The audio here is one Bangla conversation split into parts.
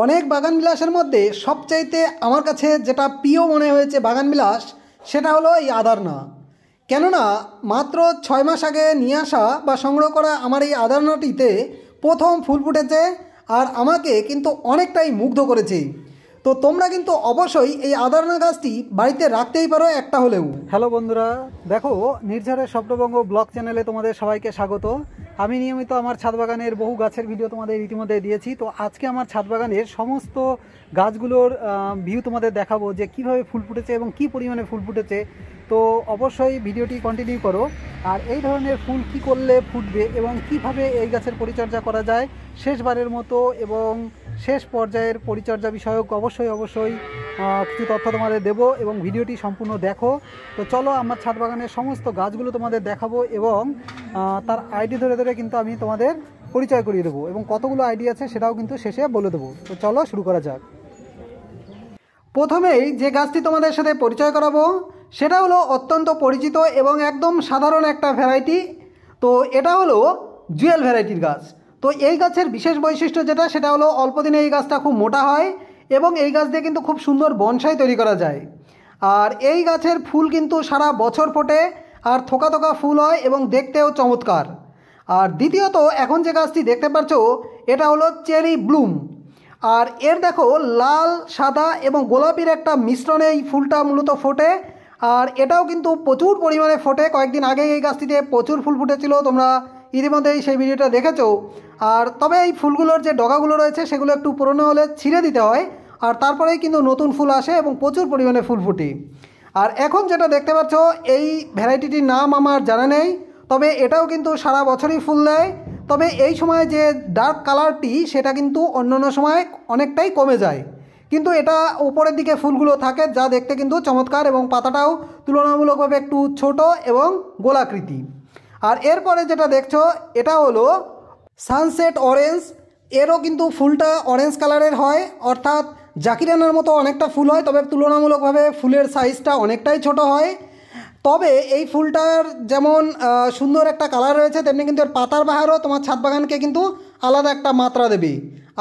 অনেক বাগানবিলাসের মধ্যে সবচাইতে আমার কাছে যেটা প্রিয় মনে হয়েছে বাগানবিলাস সেটা হলো এই আদারনা। কেননা মাত্র 6 মাস আগে নিয়ে আসা বা সংগ্রহ করা আমার এই আদারনাটিতে প্রথম ফুল ফুটেছে আর আমাকে কিন্তু অনেকটাই মুগ্ধ করেছে। তো তোমরা কিন্তু অবশ্যই এই আদারনা গাছটি বাড়িতে রাখতেই পারো একটা হলেও। হ্যালো বন্ধুরা, দেখো নির্ঝরের স্বপ্নবঙ্গ ব্লগ চ্যানেলে তোমাদের সবাইকে স্বাগত। আমি নিয়মিত আমার ছাদ বাগানের বহু গাছের ভিডিও তোমাদের ইতিমধ্যে দিয়েছি। তো আজকে আমার ছাদ বাগানের সমস্ত গাছগুলোর ভিউ তোমাদের দেখাবো যে কিভাবে ফুল ফুটেছে এবং কি পরিমাণে ফুল ফুটেছে। তো অবশ্যই ভিডিওটি কন্টিনিউ করো। আর এই ধরনের ফুল কি করলে ফুটবে এবং কিভাবে এই গাছের পরিচর্যা করা যায় শেষবারের মতো এবং শেষ পর্যায়ের পরিচর্যা বিষয়ক অবশ্যই কিছু তথ্য তোমাদের দেবো এবং ভিডিওটি সম্পূর্ণ দেখো। তো চলো আমার ছাদ বাগানের সমস্ত গাছগুলো তোমাদের দেখাবো এবং তার আইডি ধরে ধরে কিন্তু আমি তোমাদের পরিচয় করিয়ে দেবো এবং কতগুলো আইডি আছে সেটাও কিন্তু শেষে বলে দেবো। তো চলো শুরু করা যাক। প্রথমেই যে গাছটি তোমাদের সাথে পরিচয় করাবো সেটা হলো অত্যন্ত পরিচিত এবং একদম সাধারণ একটা ভ্যারাইটি। তো এটা হলো জুয়েল ভ্যারাইটির গাছ। তো এই গাছের বিশেষ বৈশিষ্ট্য যেটা সেটা হলো অল্প দিনে এই গাছটা খুব মোটা হয় এবং এই গাছ দিয়ে কিন্তু খুব সুন্দর বনসাই তৈরি করা যায়। আর এই গাছের ফুল কিন্তু সারা বছর ফোটে আর থোকা থোকা ফুল হয় এবং দেখতেও চমৎকার। আর দ্বিতীয়ত এখন যে গাছটি দেখতে পাচ্ছ এটা হলো চেরি ব্লুম। আর এর দেখো লাল সাদা এবং গোলাপির একটা মিশ্রণে এই ফুলটা মূলত ফোটে আর এটাও কিন্তু প্রচুর পরিমাণে ফোটে। কয়েকদিন আগে এই গাছটিতে প্রচুর ফুল ফুটেছিল, তোমরা ইতিমধ্যেই সেই ভিডিওটা দেখেছো। আর তবে এই ফুলগুলোর যে ডগাগুলো রয়েছে সেগুলো একটু পুরনো হলে ছিঁড়ে দিতে হয় আর তারপরেই কিন্তু নতুন ফুল আসে এবং প্রচুর পরিমাণে ফুল ফুটে। আর এখন যেটা দেখতে পাচ্ছ এই ভ্যারাইটিটির নাম আমার জানা নেই, তবে এটাও কিন্তু সারা বছরই ফুল দেয়। তবে এই সময় যে ডার্ক কালারটি সেটা কিন্তু অন্যান্য সময় অনেকটাই কমে যায়, কিন্তু এটা উপরের দিকে ফুলগুলো থাকে যা দেখতে কিন্তু চমৎকার এবং পাতাটাও তুলনামূলকভাবে একটু ছোট এবং গোলাকৃতি। আর এরপরে যেটা দেখছো এটা হলো সানসেট অরেঞ্জ। এরও কিন্তু ফুলটা অরেঞ্জ কালারের হয়, অর্থাৎ জাকিরানার মতো অনেকটা ফুল হয়, তবে তুলনামূলকভাবে ফুলের সাইজটা অনেকটাই ছোট হয়। তবে এই ফুলটার যেমন সুন্দর একটা কালার রয়েছে তেমনি কিন্তু এর পাতার বাহারও তোমার ছাদ বাগানকে কিন্তু আলাদা একটা মাত্রা দেবে।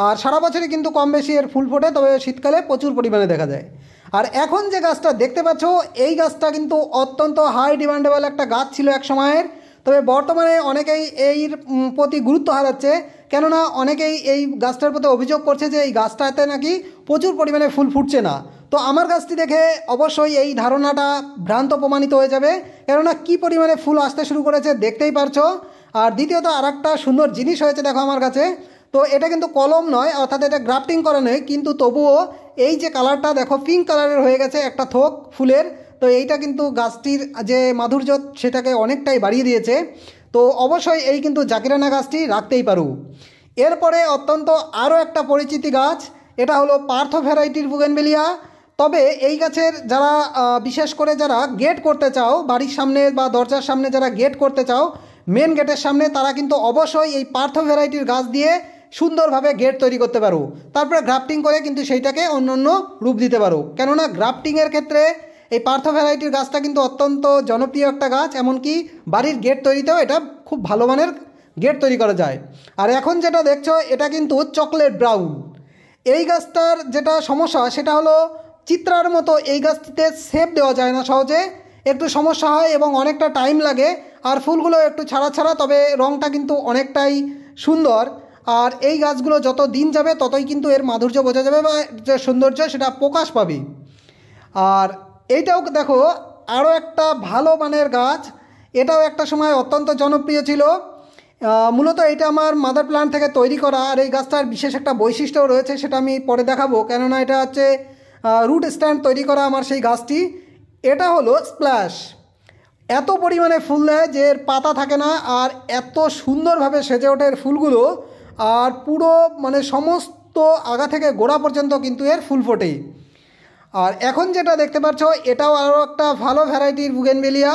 আর সারা বছরই কিন্তু কম বেশি এর ফুল ফোটে, তবে শীতকালে প্রচুর পরিমাণে দেখা যায়। আর এখন যে গাছটা দেখতে পাচ্ছ এই গাছটা কিন্তু অত্যন্ত হাই ডিমান্ডেবল একটা গাছ ছিল এক সময়ের, তবে বর্তমানে অনেকেই এর প্রতি গুরুত্ব হারাচ্ছে। কেননা অনেকেই এই গাছটার প্রতি অভিযোগ করছে যে এই গাছটাতে নাকি প্রচুর পরিমাণে ফুল ফুটছে না। তো আমার গাছটি দেখে অবশ্যই এই ধারণাটা ভ্রান্ত প্রমাণিত হয়ে যাবে, কেননা কী পরিমাণে ফুল আসতে শুরু করেছে দেখতেই পারছো। আর দ্বিতীয়ত আর একটা সুন্দর জিনিস হয়েছে দেখো আমার কাছে। তো এটা কিন্তু কলম নয়, অর্থাৎ এটা গ্রাফটিং করা নয়, কিন্তু তবুও এই যে কালারটা দেখো পিঙ্ক কালারের হয়ে গেছে একটা থোক ফুলের। তো এইটা কিন্তু গাছটির যে মাধুর্য সেটাকে অনেকটাই বাড়িয়ে দিয়েছে। তো অবশ্যই এই কিন্তু জাকিরানা গাছটি রাখতেই পারো। এরপরে অত্যন্ত আরও একটা পরিচিতি গাছ, এটা হলো পার্থ ভ্যারাইটির বুগেনভেলিয়া। তবে এই গাছের যারা বিশেষ করে যারা গেট করতে চাও বাড়ির সামনে বা দরজার সামনে, যারা গেট করতে চাও মেন গেটের সামনে, তারা কিন্তু অবশ্যই এই পার্থ ভ্যারাইটির গাছ দিয়ে সুন্দরভাবে গেট তৈরি করতে পারো। তারপরে গ্রাফটিং করে কিন্তু সেইটাকে অন্য রূপ দিতে পারো, কেননা গ্রাফটিংয়ের ক্ষেত্রে এই পার্থ ভ্যারাইটির গাছটা কিন্তু অত্যন্ত জনপ্রিয় একটা গাছ। এমনকি বাড়ির গেট তৈরিতেও এটা খুব ভালো মানের গেট তৈরি করা যায়। আর এখন যেটা দেখছো এটা কিন্তু চকলেট ব্রাউন। এই গাছটার যেটা সমস্যা সেটা হলো চিত্রার মতো এই গাছটিতে শেপ দেওয়া যায় না সহজে, একটু সমস্যা হয় এবং অনেকটা টাইম লাগে। আর ফুলগুলো একটু ছাড়া, তবে রঙটা কিন্তু অনেকটাই সুন্দর। আর এই গাছগুলো যত দিন যাবে ততই কিন্তু এর মাধুর্য বোঝা যাবে বা যে সৌন্দর্য সেটা প্রকাশ পাবে। আর এইটাও দেখো আরও একটা ভালো মানের গাছ, এটাও একটা সময় অত্যন্ত জনপ্রিয় ছিল। মূলত এটা আমার মাদার প্ল্যান্ট থেকে তৈরি করা। আর এই গাছটার বিশেষ একটা বৈশিষ্ট্যও রয়েছে, সেটা আমি পরে দেখাবো, কেননা এটা হচ্ছে রুট স্ট্যান্ড তৈরি করা আমার সেই গাছটি। এটা হলো স্প্ল্যাশ। এত পরিমাণে ফুল দেয় যে এর পাতা থাকে না আর এত সুন্দরভাবে সেজে ওঠে এর ফুলগুলো। আর পুরো মানে সমস্ত আগা থেকে গোড়া পর্যন্ত কিন্তু এর ফুল ফোটে। আর এখন যেটা দেখতে পাচ্ছ এটাও আরও একটা ভালো ভ্যারাইটির বুগেনভেলিয়া।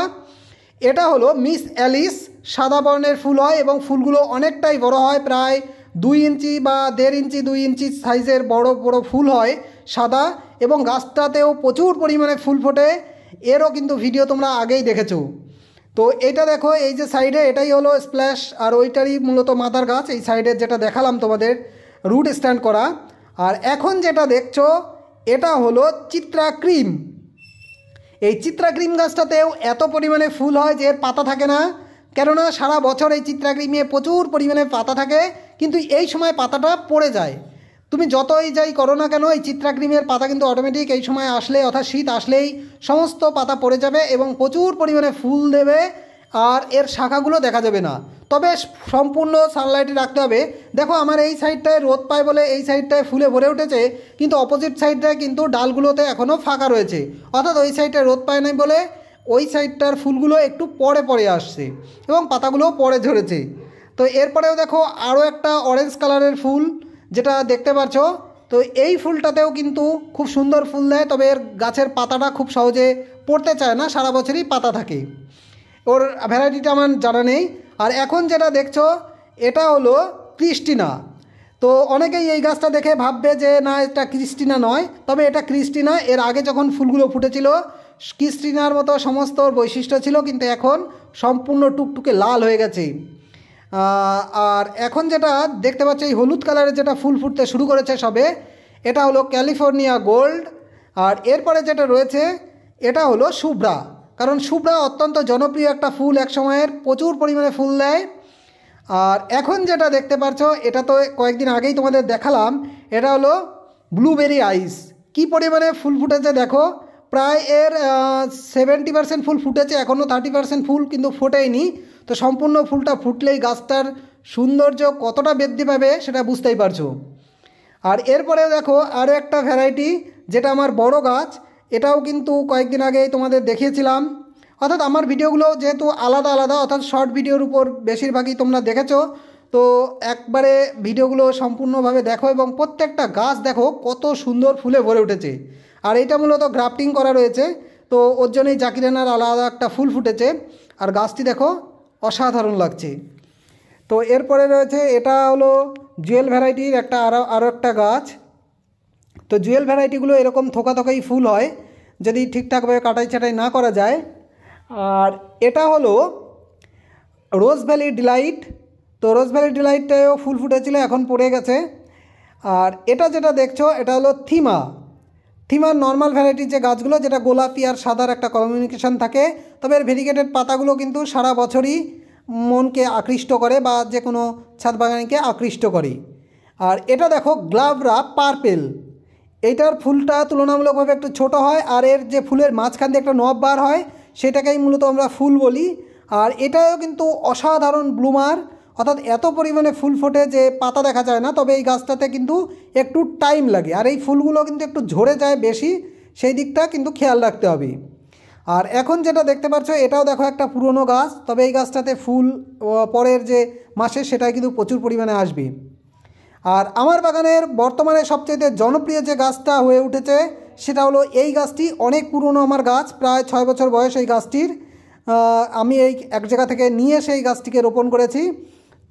এটা হলো মিস অ্যালিস। সাদা বর্ণের ফুল হয় এবং ফুলগুলো অনেকটাই বড় হয়, প্রায় 2 ইঞ্চি বা 1.5 ইঞ্চি 2 ইঞ্চি সাইজের বড় বড় ফুল হয় সাদা, এবং গাছটাতেও প্রচুর পরিমাণে ফুল ফোটে। এরও কিন্তু ভিডিও তোমরা আগেই দেখেছো। তো এটা দেখো এই যে সাইডে এটাই হলো স্প্ল্যাশ আর ওইটারই মূলত মাদার গাছ। এই সাইডের যেটা দেখালাম তোমাদের রুট স্ট্যান্ড করা। আর এখন যেটা দেখছো এটা হলো চিত্রা ক্রিম। এই চিত্রা ক্রিম গাছটাতেও এত পরিমাণে ফুল হয় যে এর পাতা থাকে না, কেননা সারা বছর এই চিত্রা ক্রিমে প্রচুর পরিমাণে পাতা থাকে, কিন্তু এই সময় পাতাটা পড়ে যায়। তুমি যতই যাই করো না কেন এই চিত্রা ক্রিমের পাতা কিন্তু অটোমেটিক এই সময় আসলে অর্থাৎ শীত আসলেই সমস্ত পাতা পড়ে যাবে এবং প্রচুর পরিমাণে ফুল দেবে, আর এর শাখাগুলো দেখা যাবে না। তবে সম্পূর্ণ সানলাইটে রাখতে হবে। দেখো আমার এই সাইডটায় রোদ পায় বলে এই সাইডটায় ফুলে ভরে উঠেছে, কিন্তু অপোজিট সাইডটায় কিন্তু ডালগুলোতে এখনও ফাঁকা রয়েছে, অর্থাৎ ওই সাইডটায় রোদ পায় নাই বলে ওই সাইডটার ফুলগুলো একটু পরে পরে আসছে এবং পাতাগুলোও পরে ঝরেছে। তো এরপরেও দেখো আরও একটা অরেঞ্জ কালারের ফুল যেটা দেখতে পাচ্ছ। তো এই ফুলটাতেও কিন্তু খুব সুন্দর ফুল দেয়, তবে এর গাছের পাতাটা খুব সহজে পড়তে চায় না, সারা বছরই পাতা থাকে। ওর ভ্যারাইটিটা আমার জানা নেই। আর এখন যেটা দেখছো এটা হলো ক্রিস্টিনা। তো অনেকেই এই গাছটা দেখে ভাববে যে না এটা ক্রিস্টিনা নয়, তবে এটা ক্রিস্টিনা। এর আগে যখন ফুলগুলো ফুটেছিল ক্রিস্টিনার মতো সমস্ত বৈশিষ্ট্য ছিল, কিন্তু এখন সম্পূর্ণ টুকটুকে লাল হয়ে গেছে। আর এখন যেটা দেখতে পাচ্ছি এই হলুদ কালারের যেটা ফুল ফুটতে শুরু করেছে সবে, এটা হলো ক্যালিফোর্নিয়া গোল্ড। আর এরপরে যেটা রয়েছে এটা হলো শুভ্রা, কারণ শুভ্রা অত্যন্ত জনপ্রিয় একটা ফুল, এক সময়ের প্রচুর পরিমাণে ফুল দেয়। আর এখন যেটা দেখতে পাচ্ছ এটা তো কয়েকদিন আগেই তোমাদের দেখালাম, এটা হলো ব্লুবেরি আইস। কি পরিমাণে ফুল ফুটেছে দেখো, প্রায় এর 70% ফুল ফুটেছে, এখনও 30% ফুল কিন্তু ফোটেইনি। তো সম্পূর্ণ ফুলটা ফুটলেই গাছটার সৌন্দর্য কতটা বৃদ্ধি পাবে সেটা বুঝতেই পারছো। আর এরপরে দেখো আরও একটা ভ্যারাইটি যেটা আমার বড় গাছ, এটাও কিন্তু কয়েকদিন আগেই তোমাদের দেখিয়েছিলাম। অর্থাৎ আমার ভিডিওগুলো যেহেতু আলাদা আলাদা, অর্থাৎ শর্ট ভিডিওর উপর বেশিরভাগই তোমরা দেখেছো, তো একবারে ভিডিওগুলো সম্পূর্ণভাবে দেখো এবং প্রত্যেকটা গাছ দেখো কত সুন্দর ফুলে ভরে উঠেছে। আর এটা মূলত গ্রাফটিং করা রয়েছে, তো ওর জন্যই জাকিরানার আলাদা একটা ফুল ফুটেছে। আর গাছটি দেখো অসাধারণ লাগছে। তো এরপরে রয়েছে এটা হলো জুয়েল ভ্যারাইটির একটা আরও একটা গাছ। তো জুয়েল ভ্যারাইটিগুলো এরকম থোকা থোকাই ফুল হয় যদি ঠিকঠাকভাবে কাটাই ছাটাই না করা যায়। আর এটা হলো রোজ ভ্যালি ডিলাইট। তো রোজ ভ্যালি ডিলাইটটাও ফুল ফুটেছিল, এখন পড়ে গেছে। আর এটা যেটা দেখছো এটা হলো থিমার নর্মাল ভ্যারাইটির যে গাছগুলো, যেটা গোলাপি আর সাদার একটা কমিউনিকেশন থাকে, তবে এর ভেরিগেটেড পাতাগুলো কিন্তু সারা বছরই মনকে আকৃষ্ট করে বা যে কোনো ছাদ বাগানিকে আকৃষ্ট করে। আর এটা দেখো গ্লাভরা পার্পেল, এইটার ফুলটা তুলনামূলকভাবে একটু ছোট হয়, আর এর যে ফুলের মাঝখান দিয়ে একটা নব বার হয় সেটাকেই মূলত আমরা ফুল বলি। আর এটাও কিন্তু অসাধারণ ব্লুমার, অর্থাৎ এত পরিমাণে ফুল ফোটে যে পাতা দেখা যায় না, তবে এই গাছটাতে কিন্তু একটু টাইম লাগে, আর এই ফুলগুলো কিন্তু একটু ঝরে যায় বেশি, সেই দিকটা কিন্তু খেয়াল রাখতে হবে। আর এখন যেটা দেখতে পাচ্ছ এটাও দেখো একটা পুরনো গাছ, তবে এই গাছটাতে ফুল পরের যে মাসে সেটাই কিন্তু প্রচুর পরিমাণে আসবে। আর আমার বাগানের বর্তমানে সবচেয়ে জনপ্রিয় যে গাছটা হয়ে উঠেছে সেটা হলো এই গাছটি। অনেক পুরনো আমার গাছ, প্রায় 6 বছর বয়স এই গাছটির। আমি এই এক জায়গা থেকে নিয়ে এসে এই গাছটিকে রোপণ করেছি।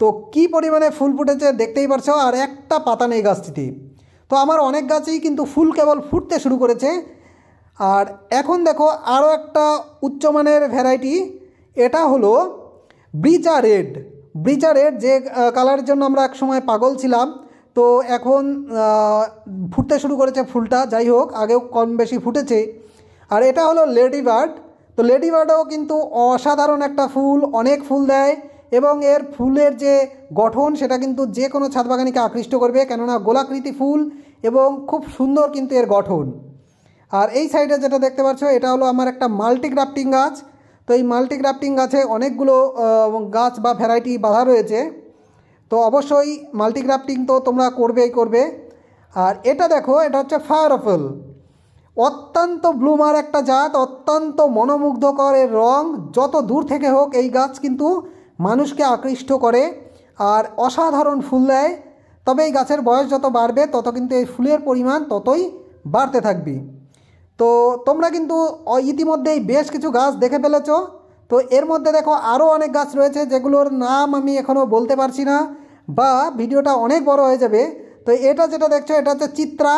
তো কি পরিমাণে ফুল ফুটেছে দেখতেই পারছো, আর একটা পাতা নেই গাছটিতে। তো আমার অনেক গাছই কিন্তু ফুল কেবল ফুটতে শুরু করেছে। আর এখন দেখো আরও একটা উচ্চমানের ভ্যারাইটি, এটা হলো ব্রিজা রেড। যে কালারের জন্য আমরা এক সময় পাগল ছিলাম, তো এখন ফুটতে শুরু করেছে ফুলটা। যাই হোক, আগেও কম বেশি ফুটেছে। আর এটা হলো লেডি বার্ড। তো লেডি বার্ডও কিন্তু অসাধারণ একটা ফুল, অনেক ফুল দেয় এবং এর ফুলের যে গঠন সেটা কিন্তু যে কোনো ছাদ বাগানিকে আকৃষ্ট করবে, কেননা গোলাকৃতি ফুল এবং খুব সুন্দর কিন্তু এর গঠন। আর এই সাইডে যেটা দেখতে পাচ্ছ এটা হলো আমার একটা মাল্টি গ্রাফটিং গাছ। তো এই মাল্টি গ্রাফটিং গাছে অনেকগুলো গাছ বা ভ্যারাইটি বাঁধা রয়েছে, তো অবশ্যই মাল্টি গ্রাফটিং তো তোমরা করবে। আর এটা দেখো, এটা হচ্ছে ফায়ার অ্যাপেল, অত্যন্ত ব্লুমার একটা জাত, অত্যন্ত মনোমুগ্ধকর এর রং। যত দূর থেকে হোক এই গাছ কিন্তু মানুষকে আকৃষ্ট করে আর অসাধারণ ফুল দেয়। তবে এই গাছের বয়স যত বাড়বে তত কিন্তু এই ফুলের পরিমাণ ততই বাড়তে থাকবে। তো তোমরা কিন্তু ইতিমধ্যেই বেশ কিছু গাছ দেখে ফেলেছো। তো এর মধ্যে দেখো আরও অনেক গাছ রয়েছে যেগুলোর নাম আমি এখনও বলতে পারছি না, বা ভিডিওটা অনেক বড় হয়ে যাবে। তো এটা যেটা দেখছো এটা হচ্ছে চিত্রা।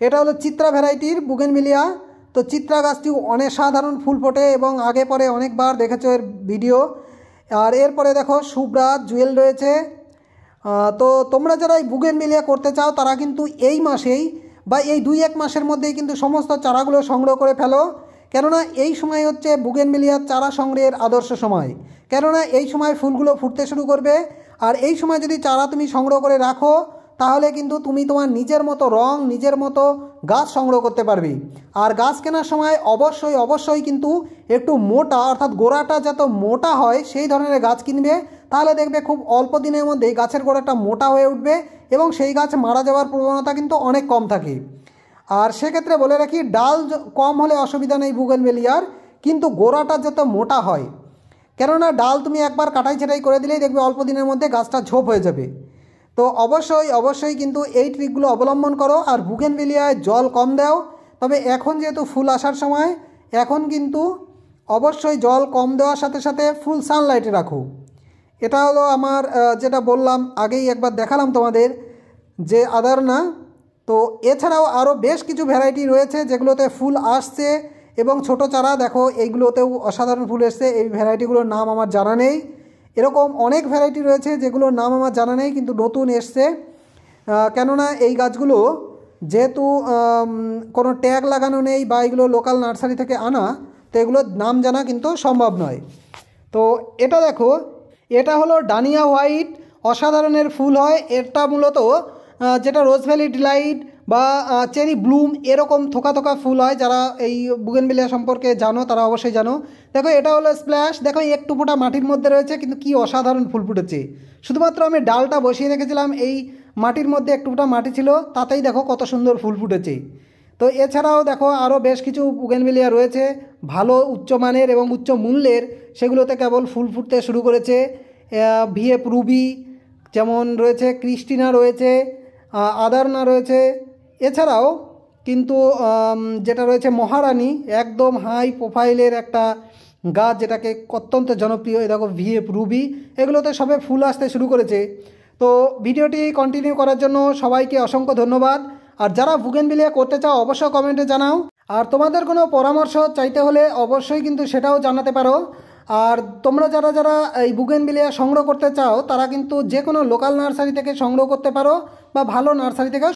এটা হলো চিত্রা ভ্যারাইটির বুগেনভিলিয়া। তো চিত্রা গাছটি অনেক সাধারণ ফুল ফোটে এবং আগে পরে অনেকবার দেখেছো এর ভিডিও। আর এরপরে দেখো শুভ্রা জুয়েল রয়েছে। তো তোমরা যারা এই বুগেনভিলিয়া করতে চাও তারা কিন্তু এই মাসেই বা এই 2-1 মাসের মধ্যেই কিন্তু সমস্ত চারাগুলো সংগ্রহ করে ফেলো, কেননা এই সময় হচ্ছে বুগেনভিলিয়ার চারা সংগ্রহের আদর্শ সময়। কেননা এই সময় ফুলগুলো ফুটতে শুরু করবে, আর এই সময় যদি চারা তুমি সংগ্রহ করে রাখো তাহলে কিন্তু তুমি তোমার নিজের মতো রং, নিজের মতো গাছ সংগ্রহ করতে পারবে। আর গাছ কেনার সময় অবশ্যই অবশ্যই কিন্তু একটু মোটা, অর্থাৎ গোড়াটা যত মোটা হয় সেই ধরনের গাছ কিনবে, তাহলে দেখবে খুব অল্প দিনের মধ্যেই গাছের গোড়াটা মোটা হয়ে উঠবে এবং সেই গাছ মারা যাওয়ার প্রবণতা কিন্তু অনেক কম থাকে। আর সেক্ষেত্রে বলে রাখি, ডাল কম হলে অসুবিধা নেই বুগেনভিলিয়ার, কিন্তু গোড়াটা যত মোটা হয়, কেননা ডাল তুমি একবার কাটাই ছাটাই করে দিলেই দেখবে অল্প দিনের মধ্যে গাছটা ঝোপ হয়ে যাবে। তো অবশ্যই অবশ্যই কিন্তু এই ট্রিকগুলো অবলম্বন করো। আর বুগেনভিলিয়ায় জল কম দাও, তবে এখন যেহেতু ফুল আসার সময়, এখন কিন্তু অবশ্যই জল কম দেওয়ার সাথে সাথে ফুল সানলাইটে রাখো। এটা হলো আমার যেটা বললাম আগেই একবার দেখালাম তোমাদের যে আদারনা। তো এছাড়াও আরও বেশ কিছু ভ্যারাইটি রয়েছে যেগুলোতে ফুল আসছে এবং ছোট চারা দেখো এইগুলোতেও অসাধারণ ফুল এসছে। এই ভ্যারাইটিগুলোর নাম আমার জানা নেই। এরকম অনেক ভ্যারাইটি রয়েছে যেগুলোর নাম আমার জানা নেই কিন্তু নতুন এসছে, কেননা এই গাছগুলো যেহেতু কোনো ট্যাগ লাগানো নেই বা এগুলো লোকাল নার্সারি থেকে আনা, তো এগুলোর নাম জানা কিন্তু সম্ভব নয়। তো এটা দেখো, এটা হলো ডানিয়া হোয়াইট, অসাধারণের ফুল হয় এটা। মূলত যেটা রোজ ভ্যালি ডিলাইট বা চেরি ব্লুম এরকম থোকা থোকা ফুল হয়। যারা এই বুগেনভিলিয়া সম্পর্কে জানো তারা অবশ্যই জানো। দেখো এটা হলো স্প্ল্যাশ, দেখো একটু ফোঁটা মাটির মধ্যে রয়েছে কিন্তু কি অসাধারণ ফুল ফুটেছে। শুধুমাত্র আমি ডালটা বসিয়ে রেখেছিলাম, এই মাটির মধ্যে একটু ফোঁটা মাটি ছিল, তাতেই দেখো কত সুন্দর ফুল ফুটেছে। তো এছাড়াও দেখো আরও বেশ কিছু বুগেনভিলিয়া রয়েছে ভালো উচ্চমানের এবং উচ্চ মূল্যের, সেগুলোতে কেবল ফুল ফুটতে শুরু করেছে। ভিএফ রুবি যেমন রয়েছে, ক্রিস্টিনা রয়েছে, আদারনা রয়েছে। এছাড়াও কিন্তু যেটা রয়েছে মহারানী, একদম হাই প্রোফাইলের একটা গাছ যেটাকে অত্যন্ত জনপ্রিয়, এই দেখো ভিএফ রুবি, এগুলোতে সবে ফুল আসতে শুরু করেছে। তো ভিডিওটি কন্টিনিউ করার জন্য সবাইকে অসংখ্য ধন্যবাদ। আর যারা বুগেনভিলিয়া করতে চাও অবশ্যই কমেন্টে জানাও। আর তোমাদের কোনো পরামর্শ চাইতে হলে অবশ্যই কিন্তু সেটাও জানাতে পারো। আর তোমরা যারা যারা এই বুগেনভিলিয়া সংগ্রহ করতে চাও তারা কিন্তু যে কোনো লোকাল নার্সারি থেকে সংগ্রহ করতে পারো বা ভালো নার্সারি থেকেও